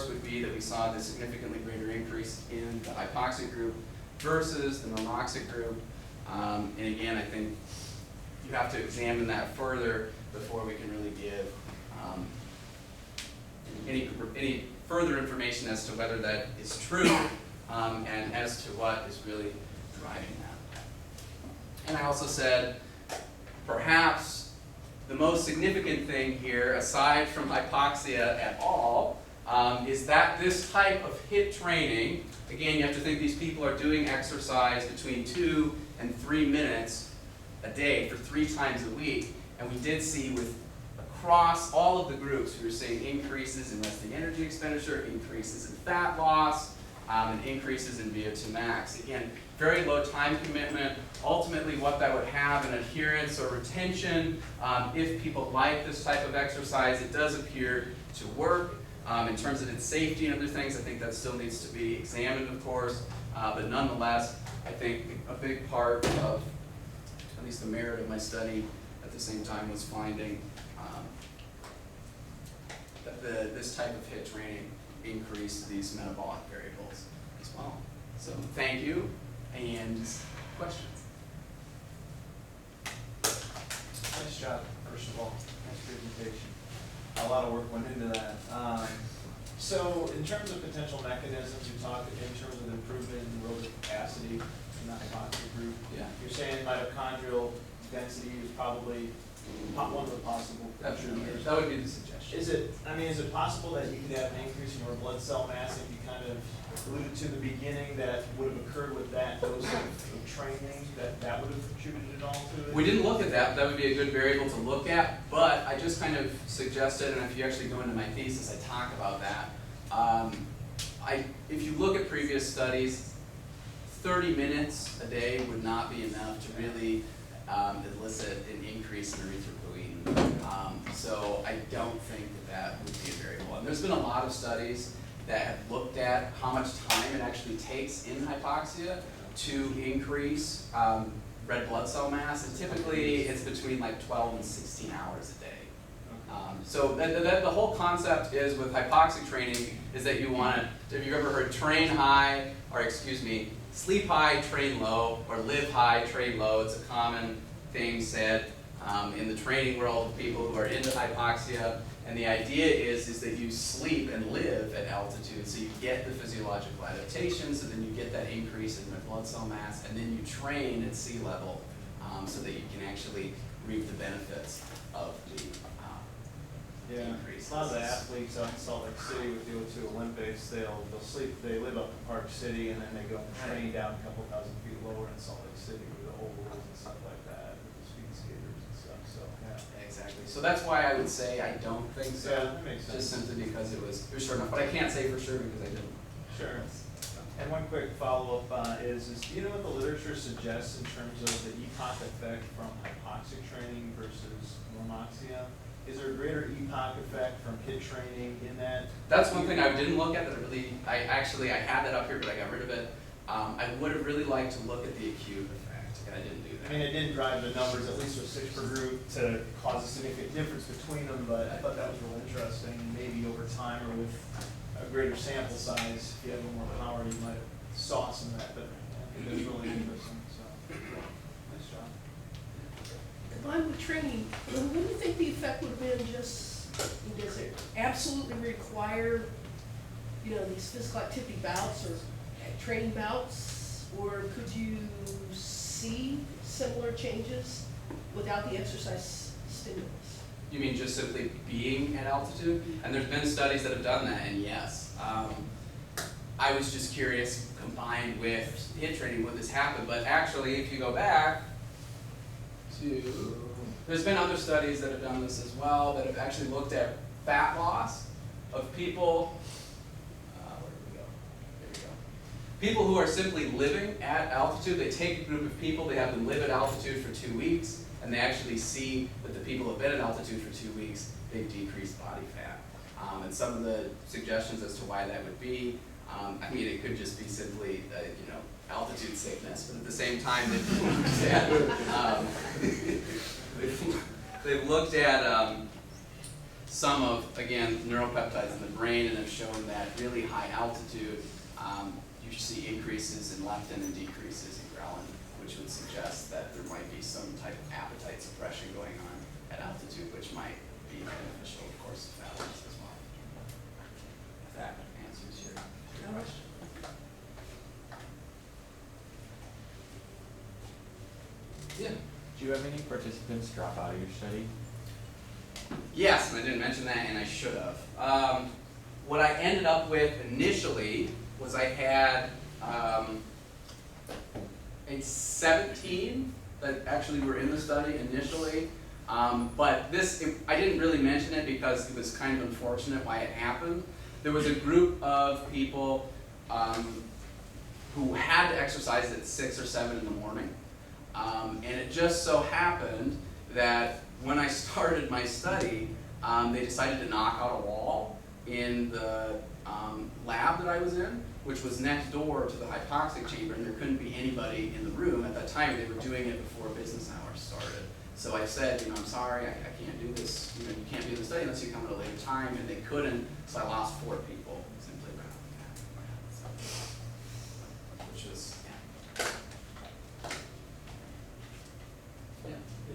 would be that we saw the significantly greater increase in the hypoxic group versus the normoxic group. And again, I think you have to examine that further before we can really give any further information as to whether that is true and as to what is really driving that. And I also said perhaps the most significant thing here, aside from hypoxia at all, is that this type of HIIT training, again, you have to think these people are doing exercise between 2 and 3 minutes a day for 3 times a week, and we did see with across all of the groups, we were seeing increases in resting energy expenditure, increases in fat loss, and increases in VO2 max. Again, very low time commitment. Ultimately, what that would have in adherence or retention, if people like this type of exercise, it does appear to work. In terms of its safety and other things, I think that still needs to be examined, of course. But nonetheless, I think a big part of at least the merit of my study at the same time was finding that this type of HIIT training increased these metabolic variables as well. So thank you, and questions? Nice job, first of all. Nice presentation. A lot of work went into that. So in terms of potential mechanisms, you talked in terms of improvement in aerobic capacity in the hypoxic group. Yeah. You're saying mitochondrial density is probably one of the possible contributors. That would be the suggestion. Is it possible that you could have an increase in your blood cell mass, if you kind of alluded to in the beginning, that would have occurred with that dose of training, that would have contributed at all to it? We didn't look at that, but that would be a good variable to look at, but I just kind of suggested, and if you actually go into my thesis, I talk about that. If you look at previous studies, 30 minutes a day would not be enough to really elicit an increase in erythropoietin. So I don't think that would be a variable. And there's been a lot of studies that have looked at how much time it actually takes in hypoxia to increase red blood cell mass, and typically it's between like 12 and 16 hours a day. So the whole concept is with hypoxic training is that you want to, have you ever heard train high, or excuse me, sleep high, train low, or live high, train low? It's a common thing said in the training world, people who are into hypoxia. And the idea is that you sleep and live at altitude, so you get the physiological adaptations, and then you get that increase in red blood cell mass, and then you train at sea level so that you can actually reap the benefits of the increase. A lot of the athletes out in Salt Lake City with the O2 Olympics, they'll sleep, they live up in Park City, and then they go and train down a couple thousand feet lower in Salt Lake City with the ovals and stuff like that, with the speed skaters and stuff. So yeah. Exactly. So that's why I would say I don't think so. Yeah, that makes sense. Just simply because it was short enough. But I can't say for sure because I didn't. Sure. And one quick follow-up is do you know what the literature suggests in terms of the EPOC effect from hypoxic training versus normoxia? Is there a greater EPOC effect from HIIT training in that? That's one thing I didn't look at that I had that up here, but I got rid of it. I would have really liked to look at the acute effect, and I didn't do that. I mean, it didn't drive the numbers, at least with 6 per group, to cause a significant difference between them, but I thought that was real interesting. Maybe over time or with a greater sample size, if you had a little more power, you might have saw some of that, but I think that's really interesting, so nice job. Combined with training, wouldn't you think the effect would have been just, does it absolutely require, these physical activity bouts or training bouts, or could you see similar changes without the exercise stimulus? You mean just simply being at altitude? And there's been studies that have done that, and yes. I was just curious, combined with HIIT training, would this happen? But actually, if you go back to, there's been other studies that have done this as well, that have actually looked at fat loss of people, where did we go? There we go. People who are simply living at altitude. They take a group of people, they have them live at altitude for 2 weeks, and they actually see that the people who have been at altitude for 2 weeks, they've decreased body fat. And some of the suggestions as to why that would be, I mean, it could just be simply, altitude sickness, but at the same time, they've looked at some of, again, neuropeptides in the brain, and have shown that really high altitude, you see increases in leptin and decreases in ghrelin, which would suggest that there might be some type of appetite suppression going on at altitude, which might be beneficial, of course, to fat loss as well. If that answers your question. Yeah. Do you have any participants drop out of your study? Yes, and I didn't mention that, and I should have. What I ended up with initially was I had a 17 that actually were in the study initially, but I didn't really mention it because it was kind of unfortunate why it happened. There was a group of people who had to exercise at 6 or 7 in the morning, and it just so happened that when I started my study, they decided to knock out a wall in the lab that I was in, which was next door to the hypoxic chamber, and there couldn't be anybody in the room. At that time, they were doing it before business hours started. So I said, I'm sorry, I can't do this. You can't do the study unless you come at a later time, and they couldn't, so I lost 4 people simply around that. So, which is,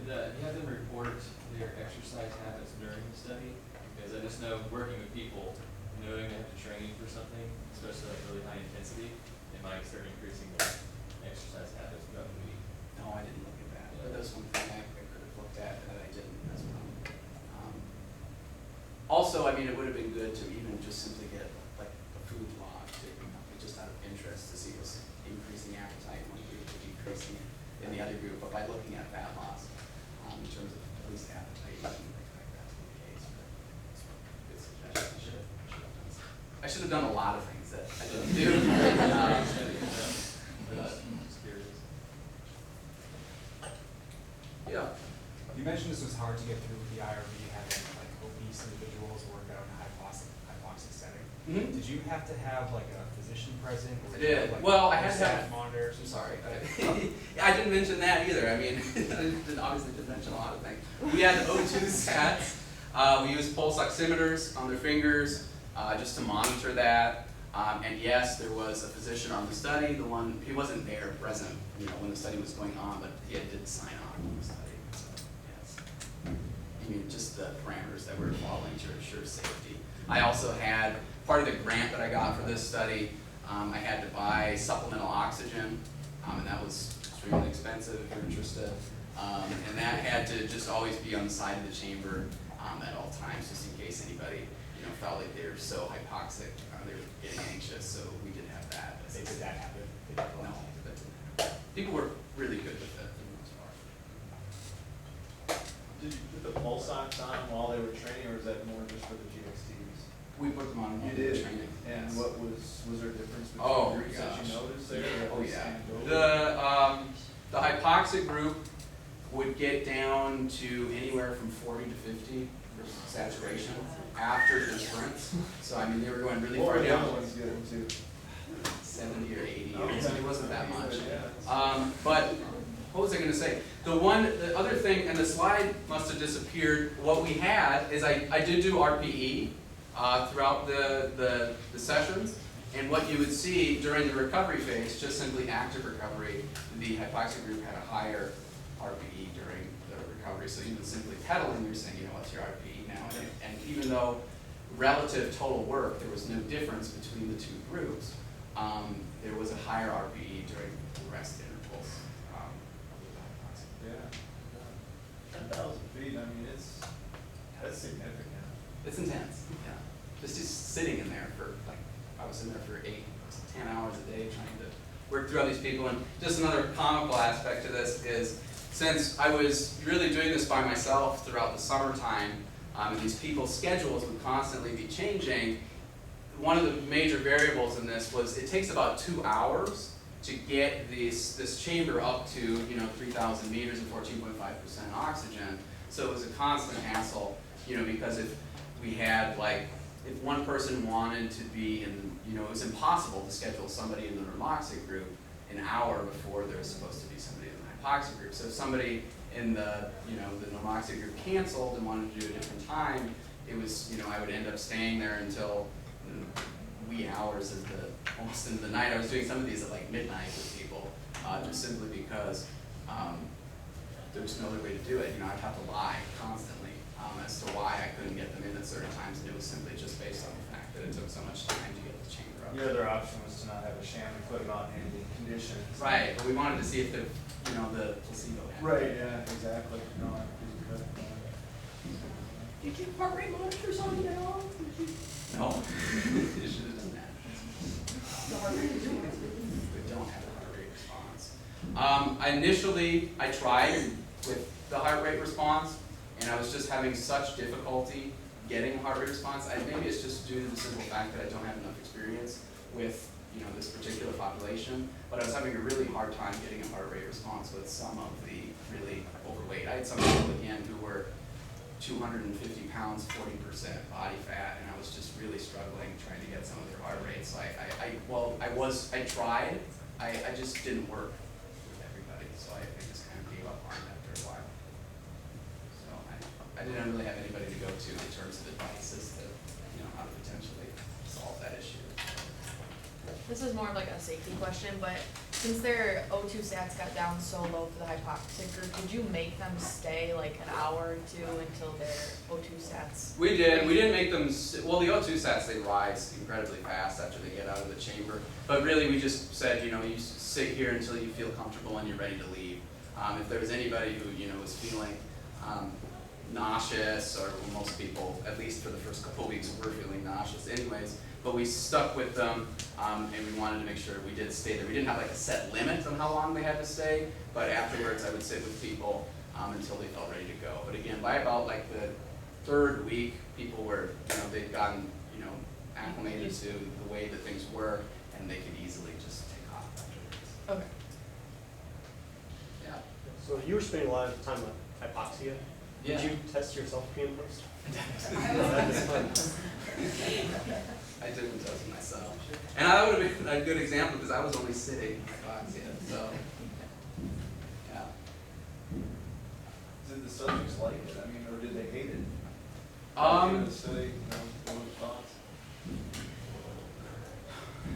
You have them report their exercise habits during the study, because I just know working with people, knowing they have to train for something, especially like really high intensity, it might start increasing their exercise habits throughout the week. No, I didn't look at that. But that's one thing I could have looked at that I didn't as well. Also, it would have been good to even just simply get like a food log too, just out of interest to see what's increasing appetite in one group or decreasing it in the other group. But by looking at fat loss, in terms of at least appetite, you can expect that to be the case. But it's a good suggestion. I should have done a lot of things that I didn't do. Just curious. Yeah. You mentioned this was hard to get through with the IRB, having like obese individuals work out in a hypoxic setting. Mm-hmm. Did you have to have like a physician present? Or I did. Like, Well, I had to staff have. monitors. I'm sorry. I didn't mention that either. I obviously didn't mention a lot of things. We had O2 sats. We used pulse oximeters on their fingers just to monitor that. And yes, there was a physician on the study. He wasn't there present, when the study was going on, but he did sign on the study. So, yes. Just the parameters that we're following to ensure safety. I also had part of the grant that I got for this study. I had to buy supplemental oxygen, and that was extremely expensive if you're interested. And that had to just always be on the side of the chamber at all times, just in case anybody felt like they were so hypoxic, they were getting anxious. So we did have that. Did that happen? No, that didn't happen. People were really good with it for the most part. Did you put the pulse ox on while they were training, or is that more just for the GXTs? We put them on You the did. training. And yes. what was there a difference between Oh, groups that gosh. you noticed there? or Oh was yeah. anecdotal? The hypoxic group would get down to anywhere from 40 to 50 for saturation after the sprints. So they were going really What far were the other down. ones getting to? 70 or 80. Okay. It wasn't that much. Yeah. But what was I going to say? The other thing, and the slide must have disappeared. What we had is I did do RPE throughout the sessions, and what you would see during the recovery phase, just simply active recovery, the hypoxic group had a higher RPE during the recovery. So even simply pedaling, you're saying, what's your RPE now? And even though relative total work, there was no difference between the two groups, there was a higher RPE during the rest intervals of the hypoxic. Yeah. 10,000 feet, that's significant. It's intense, yeah. Just sitting in there for I was in there for 8 to 10 hours a day trying to work through all these people. And just another comical aspect to this is, since I was really doing this by myself throughout the summertime, and these people's schedules would constantly be changing, one of the major variables in this was it takes about 2 hours to get this chamber up to 3,000 meters and 14.5% oxygen. So it was a constant hassle, because if we had if one person wanted to be in, it was impossible to schedule somebody in the normoxic group an hour before there was supposed to be somebody in the hypoxic group. So if somebody in the normoxic group canceled and wanted to do a different time, it was, I would end up staying there until wee hours of almost into the night. I was doing some of these at like midnight with people, just simply because there was no other way to do it. I'd have to lie constantly as to why I couldn't get them in at certain times, and it was simply just based on the fact that it took so much time to get the chamber up. Your other option was to not have a sham and put them out in any conditions. Right, but we wanted to see if the placebo had. Right, yeah, exactly. No, I think you could. Did you have heart rate monitors on you at all? Did you, No, you should have done that. the heart rate was yours? We don't have a heart rate response. I tried with the heart rate response, and I was just having such difficulty getting a heart rate response. Maybe it's just due to the simple fact that I don't have enough experience with this particular population, but I was having a really hard time getting a heart rate response with some of the really overweight. I had some people again who were 250 pounds, 40% body fat, and I was just really struggling trying to get some of their heart rates. So I tried, I just didn't work with everybody, so I just kind of gave up on it after a while. So I didn't really have anybody to go to in terms of advice as to, how to potentially solve that issue. This is more of like a safety question, but since their O2 stats got down so low for the hypoxic group, did you make them stay like an hour or two until their O2 stats? We did. We didn't make them. Well, the O2 stats, they rise incredibly fast after they get out of the chamber. But really, we just said, you sit here until you feel comfortable and you're ready to leave. If there was anybody who was feeling nauseous, or most people, at least for the first couple of weeks, were feeling nauseous anyways. But we stuck with them, and we wanted to make sure we did stay there. We didn't have like a set limit on how long they had to stay, but afterwards I would sit with people until they felt ready to go. But again, by about like the third week, people were, they'd gotten, acclimated to the way that things were, and they could easily just take off afterwards. Okay. Yeah. So you were spending a lot of time on hypoxia. Yeah. Did you test yourself pre and post? That is fun. I didn't test myself. And that would have been a good example because I was only sitting in hypoxia, so, yeah. Did the subjects like it? I mean, or did they hate it? Um, Say, no response.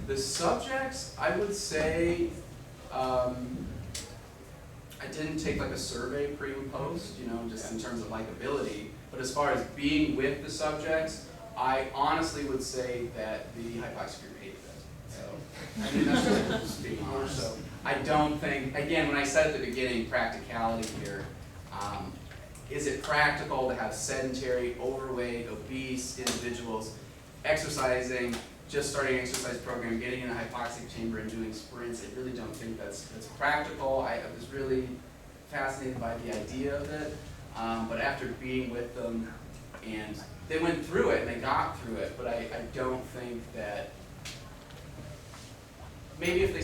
The subjects, I would say, I didn't take like a survey pre and post, just in terms of likability. But as far as being with the subjects, I honestly would say that the hypoxic group hated it. So, I mean, that's just being honest. So, I don't think, again, when I said at the beginning, practicality here, is it practical to have sedentary, overweight, obese individuals exercising, just starting an exercise program, getting in a hypoxic chamber and doing sprints? I really don't think that's practical. I was really fascinated by the idea of it, but after being with them, and they went through it and they got through it, but I don't think that, maybe if they